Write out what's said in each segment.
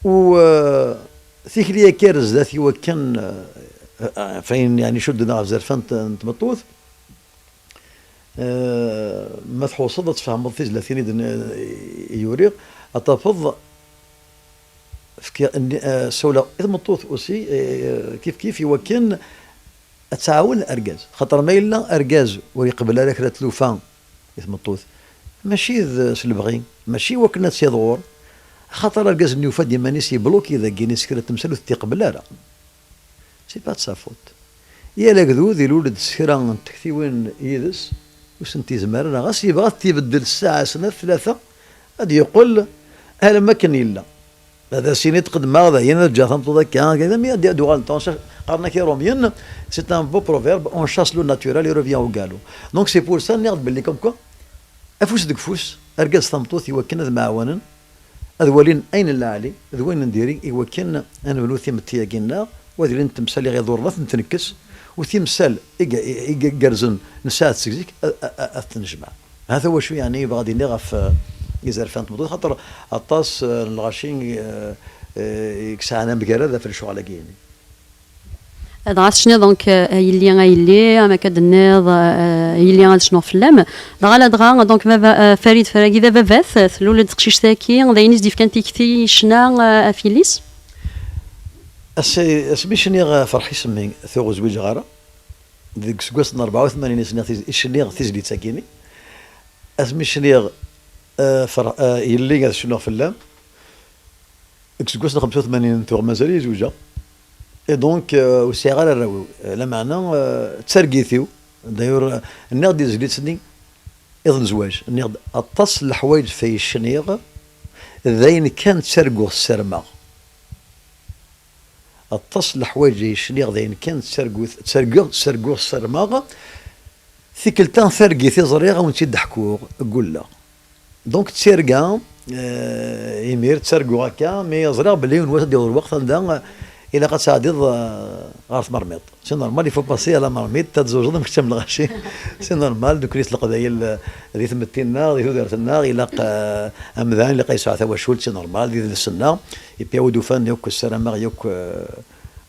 و ثيكليا كارز ذاتي وكان فين يعني شدنا في زرفان تمطوث ما تحوصدت فهم فيز لاثين يوريق أتفض في سولا إذا مطوث أوسي كيف يوكن التعاون الأرجاز خاطر ما إلا أرجاز ويقبل عليك لا تلوفان إذا مطوث ماشي سلبغي ماشي وكنا تيضور خاطر أرجاز نيوفا ديما نيسي بلوكي إذا كيني سكرة تمثل تيقبل لا سي با تسافوت يا لكذو ذي الولد سكرة تكثيوين يدس وسنتي زمارنا غاس يبغى تيبدل الساعة سنة ثلاثة غادي يقول هلا ما كان إلا هذا سيني تقدم هذا ينرجع ثمطو ذاك كذا مي دي دوغال قالنا كي روميين سي ان بو بروفيرب اون شاس لو ناتورال يروفيان او غالو دونك سي بور سا نيغد باللي كوم كوا افوس دك فوس اركاز ثمطوث يوكن ذ معاونا اذولين اين العالي ذوين نديري يوكن انا بلو ثيم تياكينا وذلين تمثال غير ضرنا تنكس وتمثال يقرزن نساء تسكزيك تنجمع هذا هو شو يعني غادي نغا في يزار فانت مطوط خاطر الطاس الغاشين يكسعنا بقرادة في الشغل كيني دغاس شنو دونك يلي ما كدنيض يلي غاد شنو في اللام دغا دونك فريد فراكي دابا بث الولد تقشيش تاكي داينيس ديف كان تيكتي شنا افيليس اسمي شنيغ فرحي سمي ثوغ زويج غاره ديك سكوس 84 سنه شنيغ تيزلي تاكيني اسمي شنيغ يلي غاد شنو في اللام سكوس 85 ثوغ مازال زوجه اي دونك وسيغال الراوي لا معنى تسرقيثيو دايور النيغ دي زليتني اذن زواج النيغ اطس الحوايج في الشنيغ ذاين كان تسرقو السرمه اطس الحوايج الشنيغ ذاين كان تسرقو السرمه ثيكلتان ثرقيثي زريغه ونتي ضحكو قول لا دونك تسرقا يمير تسرقو هكا مي زريغ بلي نواس ديال الوقت عندها إلا قد ساعديض غارت مرميط سي نورمال يفو باسي على مرميط تتزوج ضم كتم الغاشي سي نورمال دوك ريت القضايا ذي ثمتينا ذي دارتنا إلا أمذان اللي قيسوا ثوا شولت سي نورمال ذي السنة يبيعوا دوفان يوك السرماغ يوك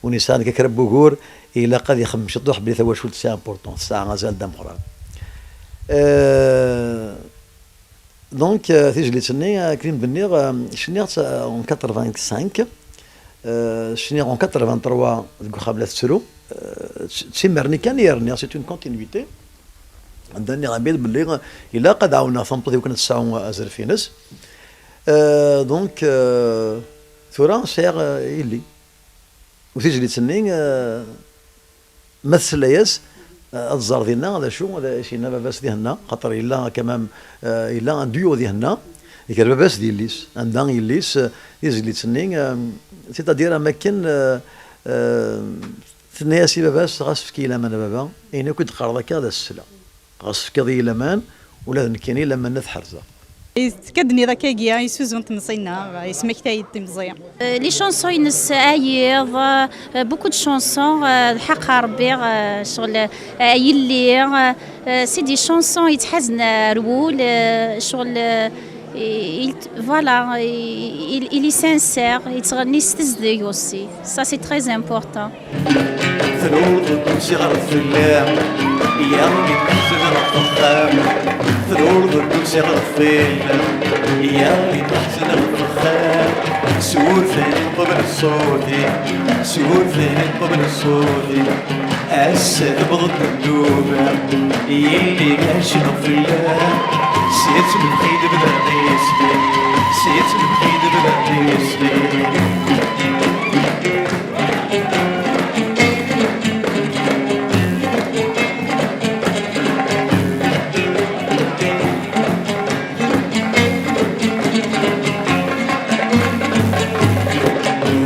ونسان كيكرب بوغور إلا قد يخمم شطوح بلي ثوا شولت سي امبورطون الساعة غازال دم قران دونك تيجي تسني كريم بنيغ شنيغ اون 85 شنيغ اون 83 ديك خابلات تسرو تسمرني كان يرني سي اون كونتينيتي عندنا عبيد باللي الا قد عاونا فهمتو كنا تسعوا ازرفينس دونك ثورا سيغ يلي وتيجي تسني مثل ياس الزار ديالنا هذا شو هذا شينا باباس ديالنا خاطر الا كمان الا ان ديو ديالنا ديك باباس ديال ليس عندنا يليس يزلي تسني سيتادير اماكن ثنياسي باباس غاس كيلا من بابا اين كنت قرض هذا السلا غاس كذي لمان ولا نكيني لما نثحرزه كدني ذاك يا يسوزون تنصينا يسمك تاي تمزيان لي شونسون ينس ايض بوكو دو شونسون الحق ربي شغل يلي سي دي شونسون يتحزن رول شغل voilà, il est sincère, il te remercie aussi. Ça, c'est très important. سيت بالخيد بالعيسبي سيت بالخيد بالعيسبي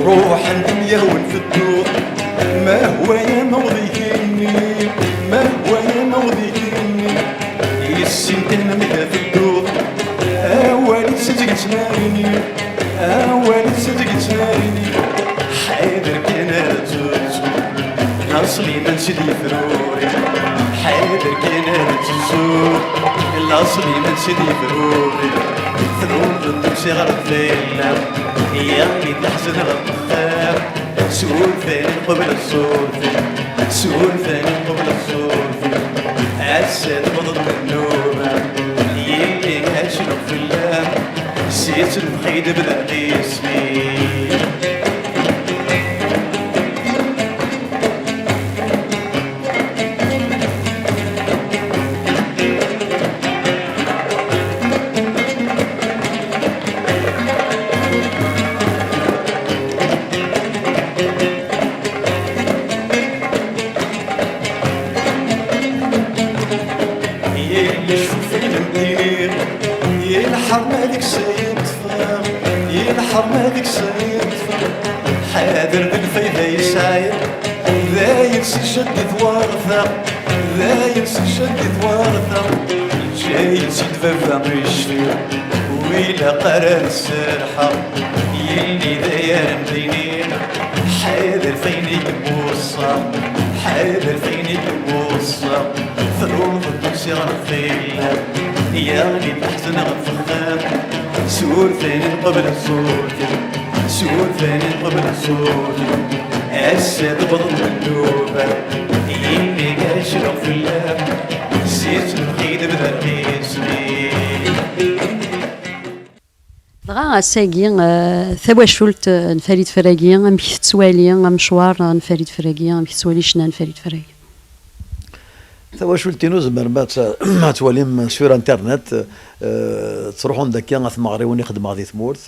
روح الدنيا ونفدو ما هو يا موضيني ما هو يا موضيني يسنتنا مدافدو أولي سجق تناريني أولي سجق تناريني حيدر كنا تزوج ناصلي من سيدي ثروري حيدر كنا تزوج الأصلي من سيدي فروضي ثروب الدوسي غير الليلة يعني تحزن غطخام سؤول ثاني قبل الصوت سؤول ثاني قبل الصوت عساد بضد النوبة يلي هاشنو في اللام سيت المخيد بدا قيسي حرمادك سيطفى حاضر بالفايدة يساير لا ينسي شدد ورثة لا ينسي شدد ورثة جاي نسيت بابا مشفي ويلا قرار السرحة يلي داير مدينين حاضر فيني تبوصة حاضر فيني تبوصة ثروب الدوسي غنخيلها يعني تحزن غنفخام سور ثاني قبل الصوت سور ثاني قبل الصوت عساد بضل النوبة يلي قاشر في اللام زيت المخيد بدا قيسني دغا ساقي ثواشولت نفريد فراقي أمك تسوالي مشوار نفريد فراقي أمك تسوالي شنا نفريد فراقي ثواشولتينو زمر ما تواليم سور انترنت تروحون داكيا ثمغري وين يخدم غادي ثمورت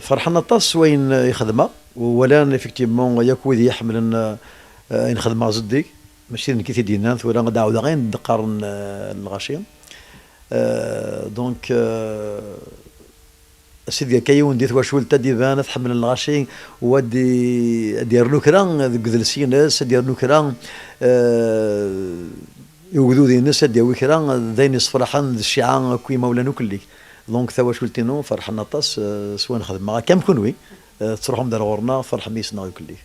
فرحنا طاس وين يخدمها ولا افكتيفمون ياك ويدي يحمل نخدمها زدي ماشي نكيتي دينا ولا غدا عاود غير ندقر الغاشيه دونك سيدي كايون ديت واشول تدي بان تحمل الغاشي ودي دير له كرا ذل سيناس دير له كرا يوجدوا دي الناس ديال كرا داين صفرحان الشيعان كوي مولانا كلي دونك ثوا شولتينو فرحنا طاس سوا نخدم معاه كام كونوي تروحهم دار غورنا فرح ميسنا كلي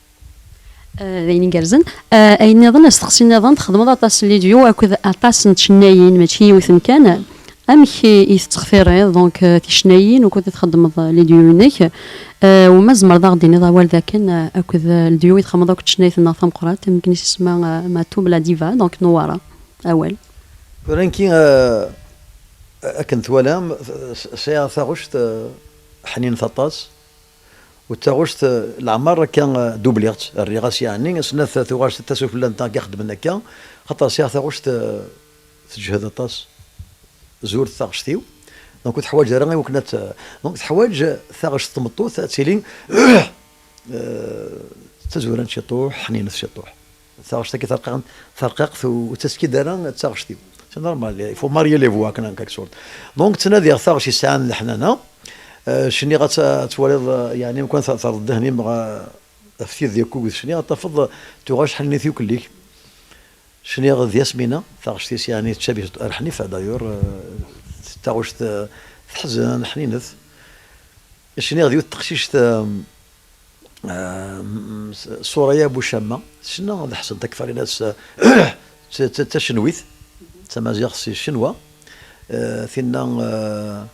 داين كارزن اين نظن استقسي نظن تخدموا طاس لي ديو اكو طاس نتشنايين ماشي وثم كان امك يستغفر دونك تشنايين وكنت تخدم لي ديونيك وما زمر ضاغ ديني ضوال ذاك اكو الديو يتخمض دوك تشنايت نظام قرات يمكن يسمى ماتوب لا ديفا دونك نواره اول فرانكي كنت ولام ساعه ثاغشت حنين ثطاس وتاغشت العمر كان دوبليغت الريغاس يعني سنه ثاغشت تسوف لان كيخدم هكا خاطر ساعه ثاغشت تجهد طاس زور ثاغشتيو دونك كنت حوايج راه وكنت دونك حوايج ثاغشت طمطوث تسيلين تزورن شطوح حنين شطوح ثاغشت كي ثرققت وتسكي دارا ثاغشتيو سي نورمال يفو ماريا لي فوا كان كاك سورت دونك تنادي ثاغشي ساعه الحنانه شني غتولد يعني ممكن تردهني مع تفسير ديال كوكو شني غتفض تغاش حني ثيو كليك شني غد ياسمينه ثاغشتي يعني تشابه الحنيفه دايور ثاغشت تحزن حنينث شني غديو التقشيش سوريا بوشامه شنو غادي حسن تكفى ناس تشنويث تمازيغ سي شنوا فينا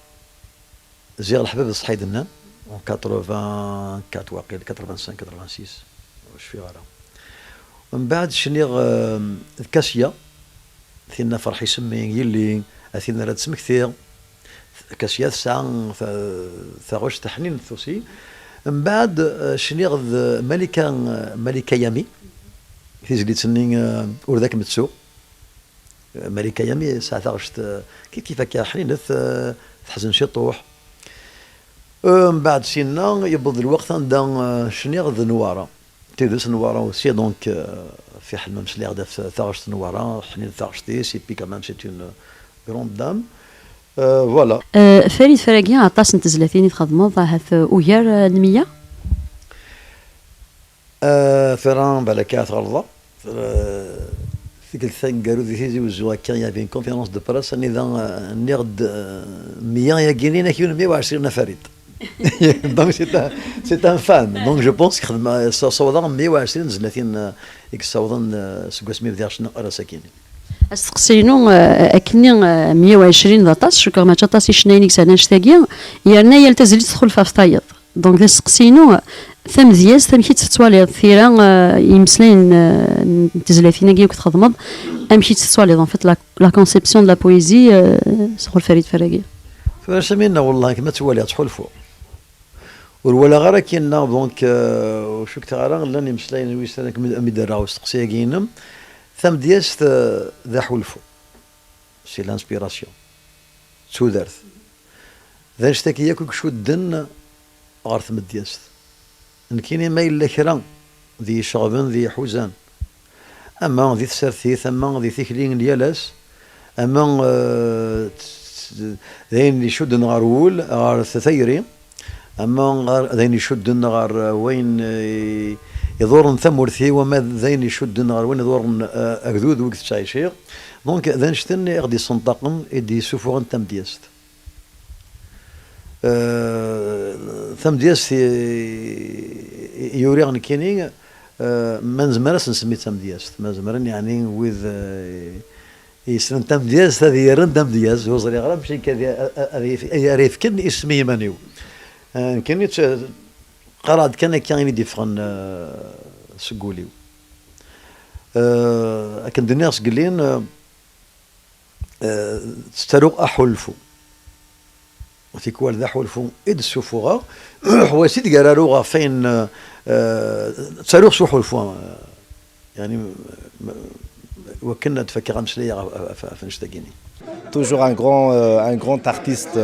زيغ الحباب الصحيدنا 84 واقيل 85 86 واش في غيره ومن بعد شنيغ الكاسيه فينا فرح يسمي يلي اثينا راه تسمك كثير كاسيه ساعه ثاغوش تحنين ثوسي من بعد شنيغ ملكه يامي في زلي تسني ورداك متسوق ملكه يامي ساعه ثاغوش كيف هكا حنينث تحزن شي طوح من بعد سينا يبض الوقت عند شنيغ نواره تيدس نواره وسي دونك في حلم مسليغ داف ثاغشت نواره حنين ثاغشتي سي بي كمان سي اون غروند دام فوالا فريد فراقي عطاس نتزلاتيني تخدموا هاث ويار المية فران بالكات غلظه في الثاني قالوا ذي تيزي وزوا كان يافي كونفيرونس دو براس اني ذا نيغد 100 يا كينينا كيون 120 فريد دونك سي ان فان دونك جو بونس خدم صودا 120 زلاتين يكسوضن سكواسمي بدير شنو راه ساكيني استقسينو اكني 120 داطاس شكر ما تاطاس شناينيك سنه شتاقي يرنا يلتزلي تدخل في فطايض دونك استقسينو ثم زياز ثم كي تتوالي ثيرا يمسلين تزلاتينا كي تخدمض امشي تتوالي دون فيت لا كونسيبسيون دو لا بويزي سخول فريد فراقي فرسمينا والله كما توالي تحلفوا ولا غير كايننا دونك وشو كنت غير لان يمسلين ويستانك مدراو استقسيه كاينم ثم دياست ذا حلفو سي لانسبيراسيون تودرت ذا نشتكي ياكل شو الدن غير ثم دياست نكيني ما إلا كرا ذي شغبن ذي حوزان أما ذي تسرثيث أما ذي ثكلين ديالاس أما ذين اللي شد نغارول غار ثثيري أما ذين يشد نغار وين يدور ثمورثي وما ذين يشد نغار وين يدور أكذوذ وقت شايشير دونك ذا نشتني غدي صنطاقم إدي سوفوغن تم دياست ثم دياس يوريغن كيني ما نزمرش نسمي تم دياس ما زمرن يعني وذ يسرن تم دياس هذه يرن تم دياس هو صريح غير ماشي كذا يعرف كن اسمي منيو كني قرات كان ديفرن سقوليو لكن الناس قلين تستروق احلفو في كوال ذا حلفو إد السفوغا هو سيد قراروغا فين تساروغ سو حلفو يعني وكنا تفكر امسلية فنشتاقيني. Toujours un grand artiste,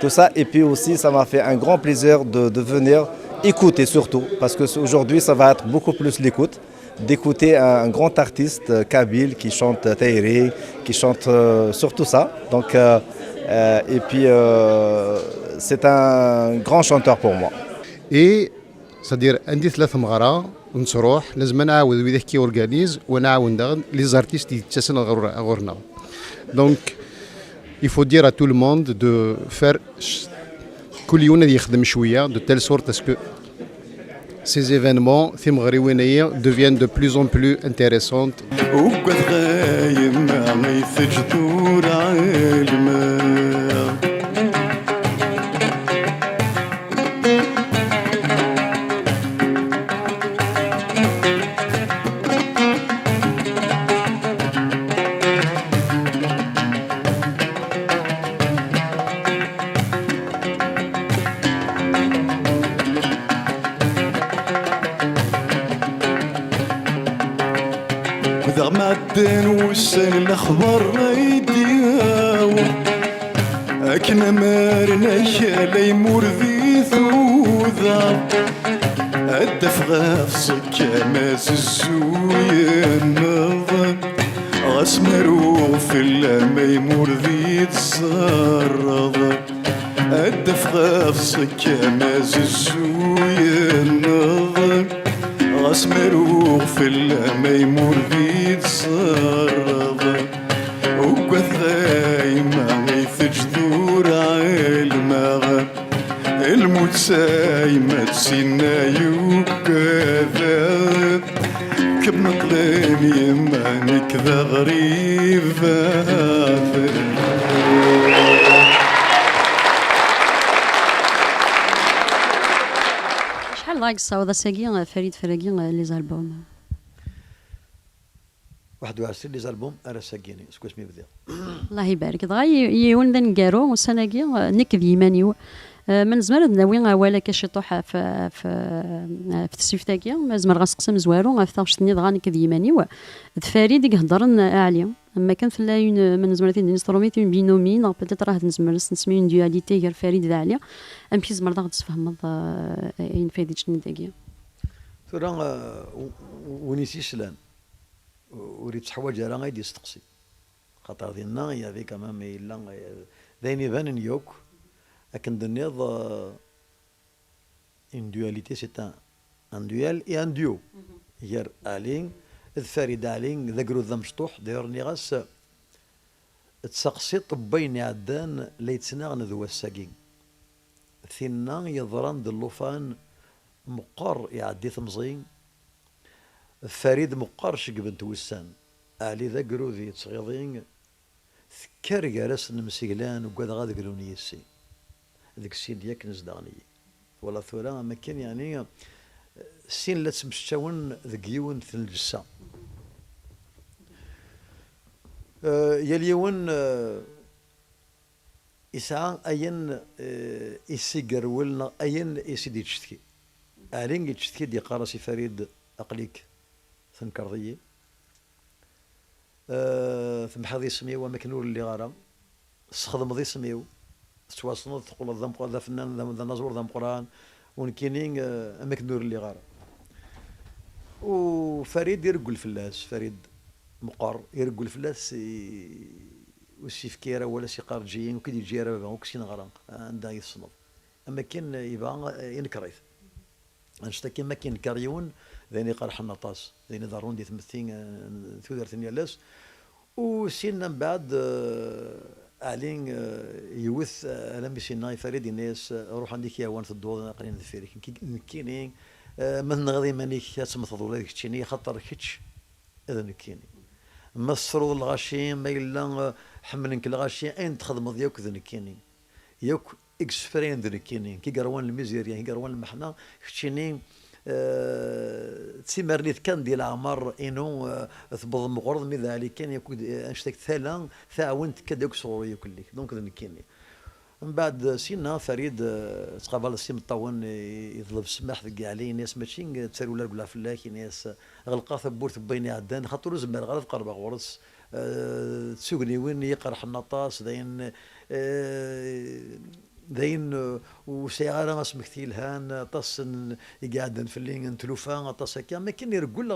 tout ça. Et puis aussi, ça m'a fait un grand plaisir de venir écouter surtout, parce qu'aujourd'hui, ça va être beaucoup plus l'écoute, d'écouter un grand artiste kabyle qui chante Taïri, qui chante surtout ça. Donc, et puis, c'est un grand chanteur pour moi. Et c'est-à-dire عندي 3 مغارة ونروح لازم نعاود ويدك كي اورغانيز ونعاون دغن لي زارتيست يتسنى غورنا. Donc il faut dire à tout le monde de faire كل يوم يخدم شوية de telle sorte à ce que ces événements deviennent de plus en plus intéressantes. وذا معدن وسن الأخبار رايدياو أكنا مارنا لي مرذي ثوذا الدف غافصك ماس الزوية نظر غسمرو في اللامي مرذي تصرض الدف غافصك ماس الزوية نظر غسمرو في اللامي بيت صرضة وكثاي ما يثجدور عالمغا الموت ساي ما تسينا يوكذا كبنا قلامي ما كذا غريبة شحال لايك صاودا ساكي فريد فراقي لي زالبوم 21 لي زالبوم انا ساكيني اسكو اسمي بدير الله يبارك دغا يون ذا نكارو وسناكي نكذ يمانيو من زمر ناوي ولا كشي طوح في السيفتاكي ما زمر غنسقسم زوارو غفتاوشتني دغا نكذ يمانيو فريد يهضر عاليه اما كان في لاين من زمرتين انستروميت بينومين بيتيت راه نزمر نسمي اون دواليتي غير فريد عاليه امشي زمر دغا تفهم اين فايدتش نداكي ترى ونيسي سلان وريت حوايج راه غادي يستقسي خاطر ديالنا هي في كمان الا دايني بان نيوك لكن دنيض ان دواليتي سي ان دوال اي ان ديو غير الين الفريد الين ذكرو ذا مشطوح دايرني غاس تسقسي طبين عدان ليتسنا ذو الساقين ثينا يضران دلوفان مقر يعدي ثمزين فريد مقر شق بنت وسان علي ذا قرودي تصغيضين ذكر جالس المسيلان وقاد غاد قروني يسي ذيك السين ديالك نزدغني ولا ثورة ما كان يعني السين لا تمشاون ذك يون في الجسا يا اليون يسعى أين يسيقر ولنا أين يسيدي تشتكي أعلن تشتكي دي قارسي فريد أقليك ثنكرضية ثم حظي سميو وما كنور اللي غارة سخدم ذي سميو تواصلوا تقول ذا مقران ذا فنان ذا نزور ذا مقران ونكينين أما كنور اللي غارة وفريد يرقل فلاس فريد مقر يرقل فلاس وسيف كيرا ولا سي قارجيين وكي يجي راه وكسين غرام عندها يصنف اما كاين يبغى ينكريث انشتا ما كاين كاريون ذاني قرح النطاس ذاني ضرون دي تمثين ثودر ثانيه لاس وسينا من بعد علين يوث انا مشينا فريد الناس روح عندك يا وان في الضوء قرين الفيريك كاينين من غادي مانيك تمثضوا لك تشيني خاطر كيتش اذا كاينين مصرو الغاشي ما إلا حملنك الغاشي أين تخدم ياك ذن كيني ياك إكسفرين ذن كيني كي قروان الميزيريا كي قروان المحنة كتشيني تسمرني كان ديال العمر إنه ثبض مغرض من ذلك كان يكون أنشتك ثالا ثاونت كداك صوري كلك دونك ذن كيني من بعد سينا فريد تقابل السيم الطاون يطلب السماح ذك عليه ناس ماشي تسالوا لا ولا فلاك ناس غلقا ثبورت بيني عدان خاطر زمر غلط قرب غورس تسوقني وين يقرح النطاس داين وسيارة ما سمكتي الهان طاس يقعدن في اللين تلوفان طاس هكا ما كان يرقل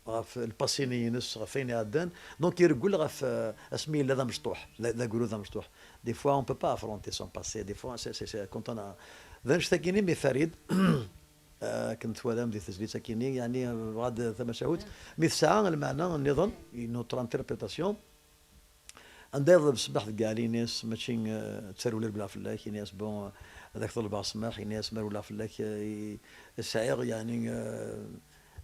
غاف الباسيني نص غفين عدان دونك يرقل غاف اسمي لا مشطوح لا قولوا ذا مشطوح دي فوا اون بو با افرونتي سون باسي دي فوا سي كونت انا ذا نشتاكيني مي فريد كنت ولام دي تسجيل ساكيني يعني بعد ثم شهود مي ساعه المعنى النظام نوتر انتربريتاسيون عندها يضرب الصباح كاع لي ناس ماشي تسالوا ولا فلاك ناس بون هذاك طلب السماح ناس ما ولا فلاك السعير يعني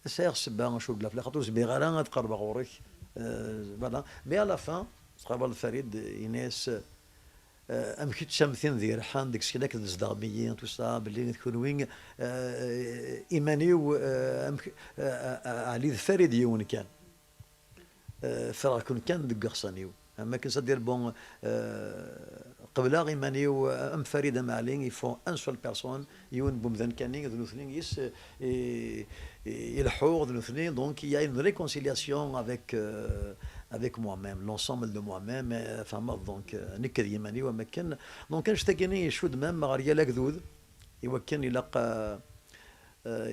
السعير سبان شو بلا فلاك خاطر زبيغالا تقرب غورك فوالا مي على فان تقابل فريد ناس امكيت شامثين ذي رحان ديك الشيء داك الزدغميين تو سا باللي تكون وين ايمانيو علي فريد يون كان فرا كان ديك قصانيو اما كنت دير بون قبل غيمانيو ام فريده معلين يفون ان سول بيرسون يون بومذن كانين ذو اثنين يس يلحوا ذو اثنين دونك il y a une réconciliation avec moi-même l'ensemble de moi-même فهمت دونك نكد يماني وما كان دونك نشتاقيني يشود مام غير لا كذوذ يوكن يلقى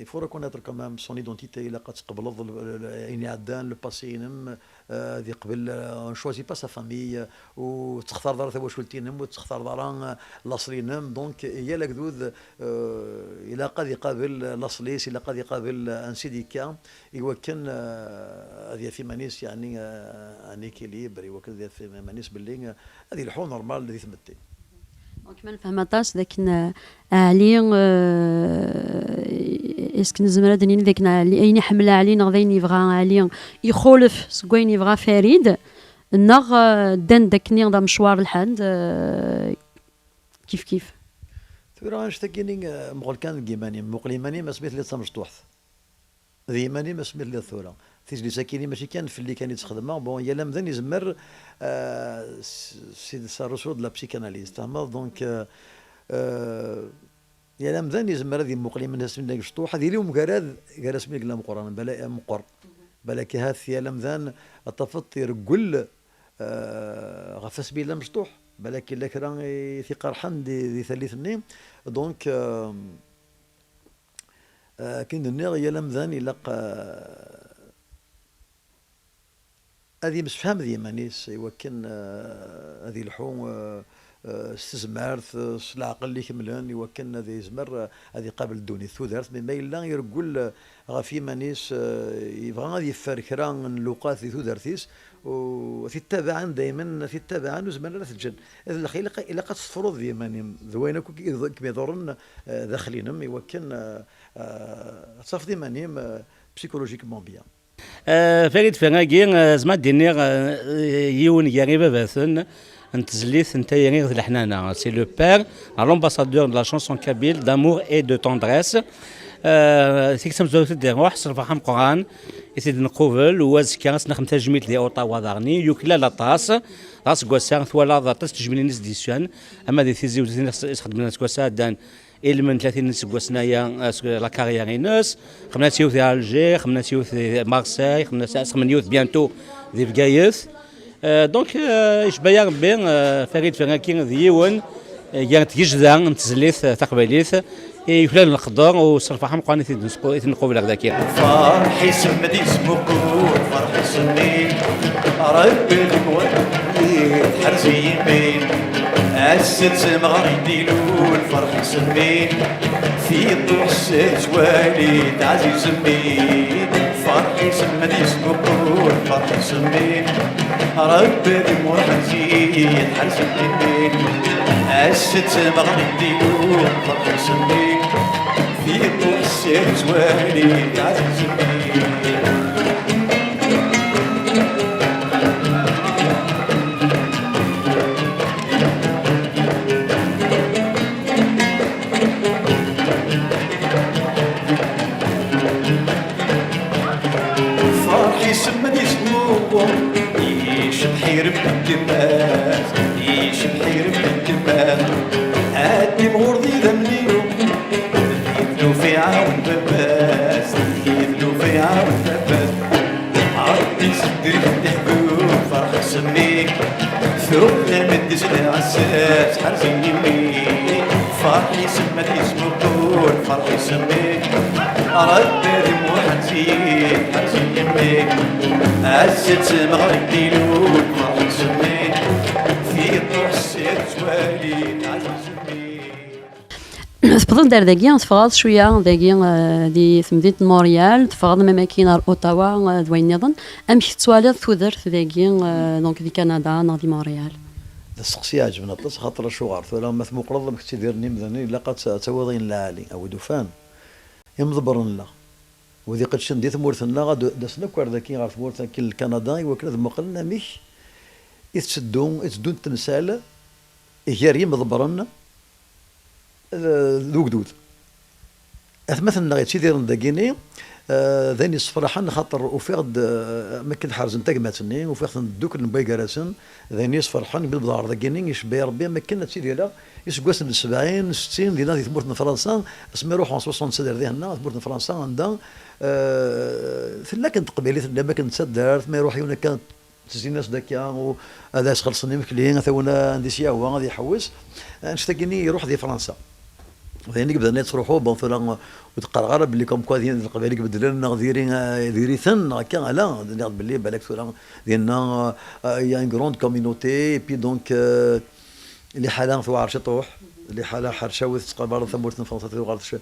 il faut reconnaître quand même son identité il a تقبل يعني عدان لو باسي نم ذي قبل on choisit pas sa famille وتختار دار واش ولتينم وتختار دار الاصلي نم دونك هي لا كذوذ الى قد يقابل الاصلي الى قد يقابل ان سيديكا يوكن هذه في مانيس يعني ان اكيليبر يوكن في مانيس باللي هذه الحو نورمال اللي ثمتي دونك ما نفهمطاش لكن علي اسك نزمر دنين ذاك اللي اين حمل علينا غادي يبغى علي يخولف سكوين يبغى فريد نغ دان داكني دا مشوار الحد كيف ثورة نشتاكيني مغول كان كيماني مقليماني ما سميت لي تمشطوح ذي ماني ما سميت لي الثورة تيجي ساكيني ماشي كان في اللي كان يتخدم بون يا لمذن يزمر سي الرسول لا بسيكاناليز تما دونك يا لمذن يزمر هذه مقلم الناس من الشطوح هذه اليوم قال اسمي كلام قران بلا مقر بلاك هاث يا لمذن التفطير قل غفس بي لم شطوح بلاك لك راه في قرحان دي ثالثني دونك كاين النير يا لمذن يلقى هذه مش فهم ذي مانيس يوكن هذه الحوم استزمارت العقل اللي كملان يوكن هذه زمر هذه قابل دوني ثودرت ما إلا يرقل غافي مانيس يبغى غادي يفركران لوقات ذي ثودرتيس وفي التابعان دائما في التابعان وزمان لا تجن الخيل الا قد تفرض ذي ماني ذوينا كما يضرن داخلينهم يوكن تصفدي مانيم بسيكولوجيكمون بيان فريد فناكي زعما دينيغ يون ياري باباثن نتزليت نتا ياري الحنانه سي لو بير l'ambassadeur de la chanson kabyle d'amour et de tendresse تيكتم زوجت دي روح صرفهم قران يسيد نقوبل وازكا سنخم تجميت لي اوطاوا دارني يوكلا لاطاس راس كواسا ثوالا لاطاس تجميل نيس ديسيون اما دي تيزي وزين يخدم ناس كواسا دان من 30 ناس كواسنايا لا كاريرينوس خمنا تيو في الجير خمنا تيو في مارساي خمنا يوث بيانتو في بكايث دونك اش بايا ربي فريد فناكين ديون كانت يجدا نتزليث تقبليث يفلان القدر وصرفهم قاني تنقوا بلا ذاك فرحي سمدي اسمكم فرحي سمي ربي الموت حرزي يمين السلسل مغربي لول فرحي سمي في الضوء السجوالي تعزي سمي فرحي سمدي اسمكم فرحي سمي ربي الموت حرزي يمين السلسل مغربي لول فرحي سمي في الضوء السجوالي تعزي سمي يشبحير بالدماغ يشبحير بالدماغ هادي مغرضي ذنبيو يدلو في عاون باباس يدلو في عاون باباس عرضي صدري تحكو فرح سميك ثوب مدس العساس حرزي يمين فرحي سمت اسمه طول فرحي سميك ردد محزين حرزي يمين عزت مغربي لول فرحي سميك في طوح السير جوالي تعزي تفضل دار داكيا تفرض شويه داكيا دي مدينه مونريال تفرض ما كاين اوتاوا دوين نظن امشي توالد تودرت داكيا دونك في كندا نادي مونريال السقسي عجبنا الطس خاطر شوغار ولا ما ثمو قرض ما كنتي ديرني مثلا الا قد توضين العالي او دفان يمضبرن لا وذي قد شندي ثمورثنا غاد دسنا كوار ذاكي غير ثمورثنا كل كندا وكذا مقلنا مش يتسدون تمثال يجري مضبرن ذوك دود مثلا غير تيدير داكيني ذاني صفراحا خاطر وفيغد ما كنت حارز نتا كماتني وفيغد دوك البيكاراسن ذاني صفراحا بالبدار داكيني يشبه ربي ما كنا تيدير يسقاس من 70 60 دينا في ثمورتنا فرنسا اسمي روحهم 60 سنه هنا ثمورتنا فرنسا عندها ثلا كنت قبيلي ما كنت سدارت ما يروح هنا كانت تزيناس داكيا هذا خلصني مكلين ثونا عندي سياوه غادي يحوس نشتاقني يروح دي فرنسا وهنا بدنا تروحوا بون فلان وتقرر باللي كوم كوا ديال القبائل بدلنا ديري ثن هكا لا باللي بالك فلان ديالنا يا ان كروند كوميونيتي بي دونك اللي حالا في عرش طوح اللي حالا حرشاوث تقبل ثمورت فرنسا وغارش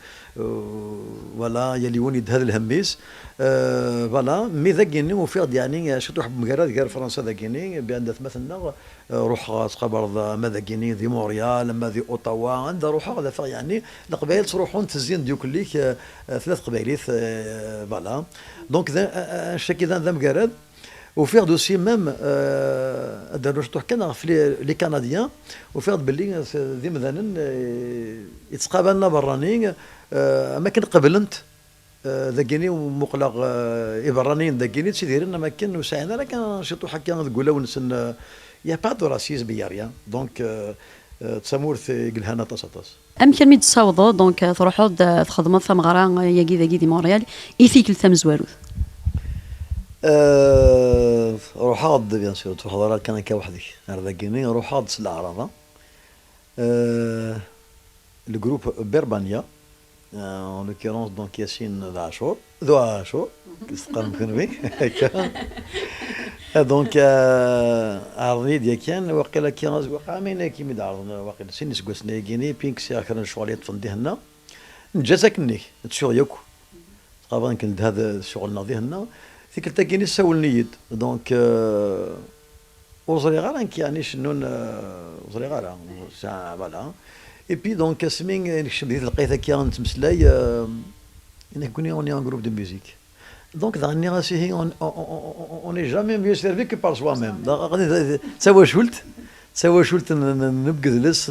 ولا يلي وني هذا الهميس فوالا مي ذاكيني وفيغ يعني شطوح بمكرات غير فرنسا ذاكيني بان مثلا روح تقبل ما ذاكيني ذي مونريال اما ذي اوتاوا عندها روح هذا يعني القبائل تروحون تزين ديوك ليك ثلاث قبائليت فوالا دونك الشكل ذا مكرات وفيغ دوسي ميم داروا شطوح كان في لي كنديان وفيغ باللي ذي مثلا يتقابلنا براني ما كان قبلنت ذاكيني ومقلق برانيين ذاكيني تيديرنا ما كان وسعنا راه كان شطوح هكا تقول ونسن يا با دو راسيزم يا ريان دونك تسامورث قلهانا طاس ام كلمه تصاوضوا دونك تروحوا تخدموا ثمغرا ياكي ذاكي دي مونريال ايثيكل ثم زواروث روحاد بيان سور تحضر كان كوحدي ذاكيني روحاد الأعراض الجروب بيربانيا en l'occurrence donc Yassine ذو عاشور كيسقال مكنبي دونك عرضني ديال كان واقيلا كان وقع مينا كيما دارنا واقيلا سين سكوسنا كيني بينك سي اخر شغل يطفن دهنا نجازكني تشوغ ياكو طبعا كنت هذا الشغل ناضي هنا ذيك التاكيني ساولني يد دونك وصلي غير يعني شنو وصلي غير ساعه فوالا اي بي دونك سمين نكشف بديت لقيت هكا نتمسلاي انا كوني اوني ان جروب دو ميوزيك دونك غني غاسي اون اي جامي ميو سيرفي كو بار سوا ميم غادي تساوى شولت نبقى جلس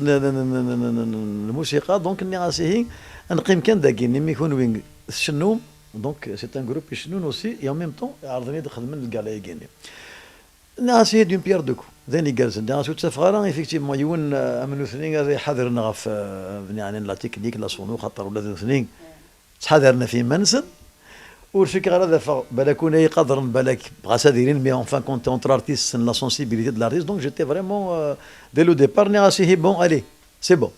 الموسيقى دونك ني غاسي نقيم كان داكي مي يكون وين الشنوم دونك سي ان جروب يشنون اوسي اي ان ميم طون عرضني دخل من الكالا يكيني ناسي دون بيير دوكو ذاني جالس ناسو تسافغارا ايفيكتيفمون يون امنو ثنين غادي حاضرنا غف يعني لا تكنيك لا صونو خاطر ولا ثنين تحاضرنا في منزل ورشيك غير هذا بالك يقدر بالك بغا دايرين مي اون فان كونت اونتر ارتيست لا سونسيبيليتي دو لارتيست دونك جيتي فريمون دي لو ديبار ني غاسي بون الي سي بون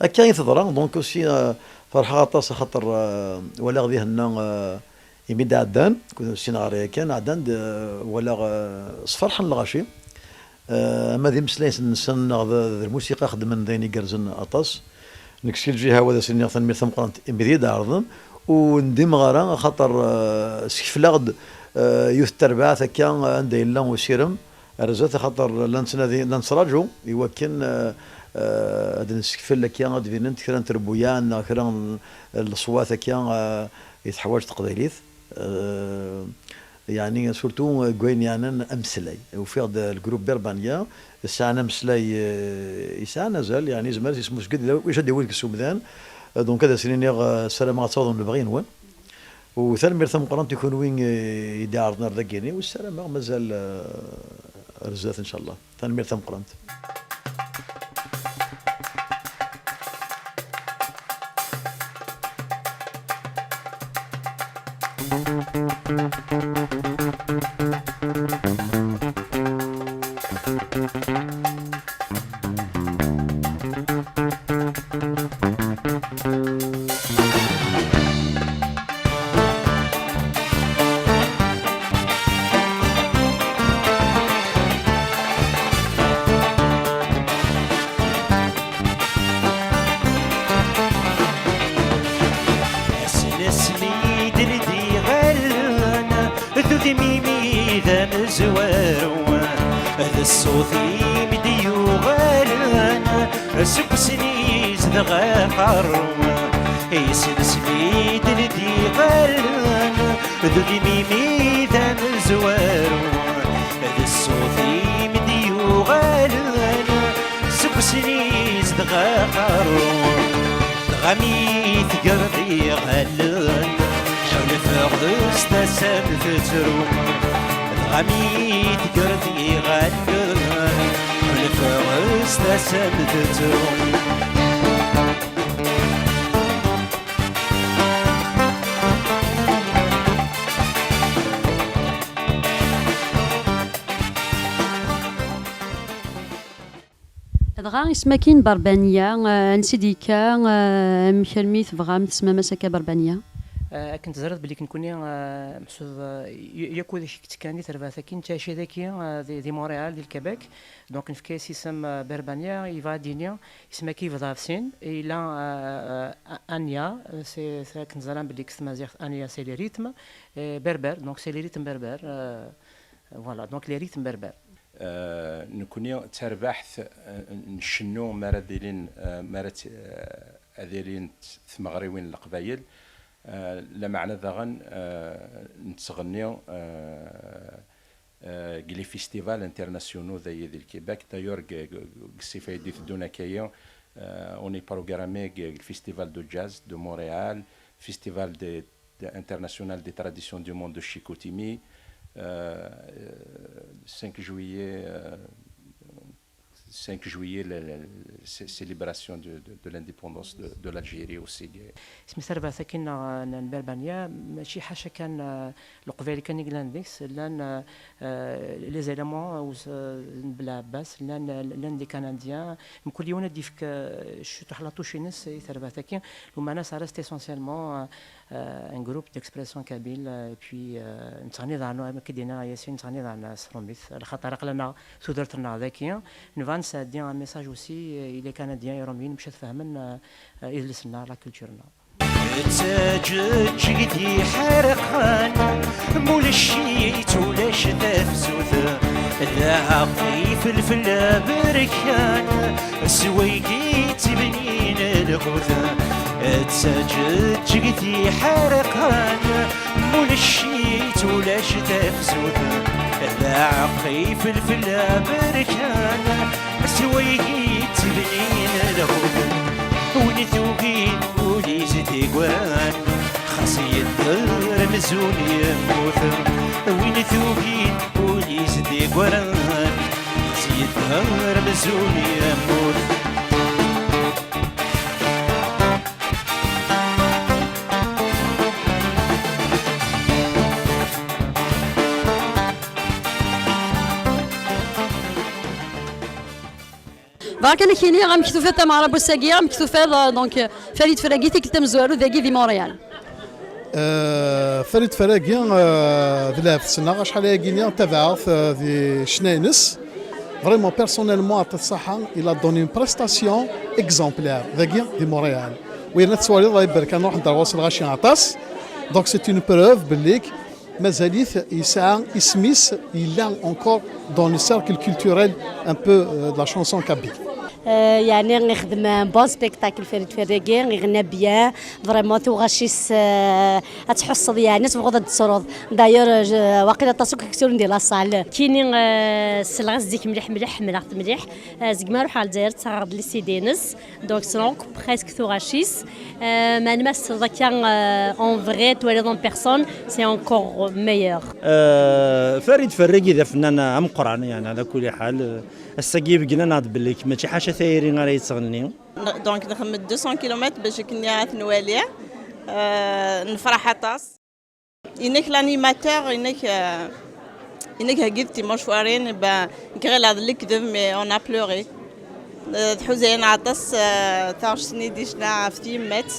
هكا يتضرا دونك اوسي فرحه غطاس خاطر ولا غادي هنا يمد عدان كنا السيناريو كان عدان ولا صفرحن الغاشي اما ذي مسلايس نسن الموسيقى خدمن ذيني كرزن اطاس نكسي الجهه وهذا سني ثمي ثم قرنت بديد عرضن وندم غارا خاطر سكفلاغد يوث التربعه هكا عندي لا وسيرم رزات خاطر لنسراجو يوكن هذا نسكفل لك يا غادي فينت كرا تربويان كرا الصوات هكا يتحواج تقديريث يعني سورتو كوين يعني امسلاي وفي هذا الجروب بيربانيا الساعه مسلاي يسعى زال يعني زمر اسمه قد واش هادي ولك السومدان دونك هذا سنين السلام عليكم نبغي نون وثاني مرثم قرنت يكون وين يدي عرضنا ذاكيني والسلام مازال رزات ان شاء الله ثاني مرثم قرنت الصوتي بدي وغالنا سبسني زدغا حرما يسلسلي دلدي غالنا ذودي ميمي ذا زوارما الصوتي بدي وغالنا سبسني زدغا حرما غمي تقرضي غالنا حول فغدس تسال فتروما غمي تقرضي غالنا الفرس تسلتهم دغا اسمكين بربانية نسيديكا مكالمي تبغى تسمى مساكا بربانية كنت زرت بلي كنكوني محسوب ياكو داك كتكاني ترباثا كاين حتى شي داكيا دي مونريال ديال كيبيك دونك نفكي سيسم بربانيا يفا دينيا اسمها كيف ضافسين الى انيا سي كنت زران بلي كنت مازيغ انيا سي لي ريتم بربر دونك سي لي ريتم بربر فوالا دونك لي ريتم بربر نكوني تربحث نشنو مارديلين مارت اديرين ثمغريوين القبايل لا معنى ذغن نتغنيو لي فيستيفال انترناسيونو ذي الكيباك دايور سيفاي دي دونا كايا اوني بروغرامي الفيستيفال دو جاز دو مونريال فيستيفال دي انترناسيونال دي تراديسيون دو موند دو شيكوتيمي 5 juillet, la célébration de l'indépendance de l'Algérie aussi. اسمي سربا ساكن البربانيا ماشي حاشا كان القبائل كان يغلانديكس لان لي زيلمون بلا عباس لان دي كنديان كل يوم ديفك شو تحلطو شي ناس سربا ساكن ومعنا ça reste essentiellement un groupe d'expression kabyle puis نتغني عنو كدينا ياسين نتغني عن سروميث الخطر قلنا سودرتنا ذاكيا نفان سادي ان ميساج اوسي الى كنديان يروميين مشات فهمن يجلسنا لا كولتورنا تجدي حرقان مول الشيت ولا تفزوث لا فلفل بركان سويقي تبنين الغوث تجدي حرقان مول الشيت ولا شتا فزوث العقي في الفلا بركان سويقي تبنين الهود ونثوقين وليزتي قوان خاصي الدر مزون يموت ونثوقين وليزتي قوان خاصي الدر مزون يموت كان كيني غا مكتوفات مع ربو الساقية مكتوفات دونك فريد فراقي تكلتم زوارو ذاكي دي مونريال. فريد فراقي ذلاب السنة شحال هاكيني تبعث ذي شناينس فريمون بيرسونيلمون عطى الصحة إلا دوني اون بريستاسيون اكزومبلير ذاكي دي مونريال وين تسوالي الله يبارك نروح ندرس الغاشي عطاس دونك سي اون بروف بليك مازاليت يسعى اسميس إلا اونكور دون لو سيركل كولتوريل ان بو دو لا شانسون كابيل. يعني نخدم بون سبيكتاكل فريد فراقي غنى بيان فريمون توغاشيس تحصد يعني تبغض تسرد داير واقيلا تاسوك كثير ندير لاصال كاينين السلغاس ديك مليح مليح ملحت مليح زعما نروح على الجزائر تغرد لي سيدينس دونك سونك بريسك توغاشيس ما نمس ذاك اون فغي تولي دون بيرسون سي انكور ميور. فريد فراقي ذا فنان عم قران يعني على كل حال السقيب قلنا ناض باللي ماشي حاجه ثايرين غير يتغنيو دونك نخدم 200 كيلومتر باش كني عاد نوالي نفرح عطاس انك لانيماتور انك هكذتي مشوارين كغير هذا اللي كذب مي اون ا بلوري حزين عطاس تاع سني ديشنا في تيمات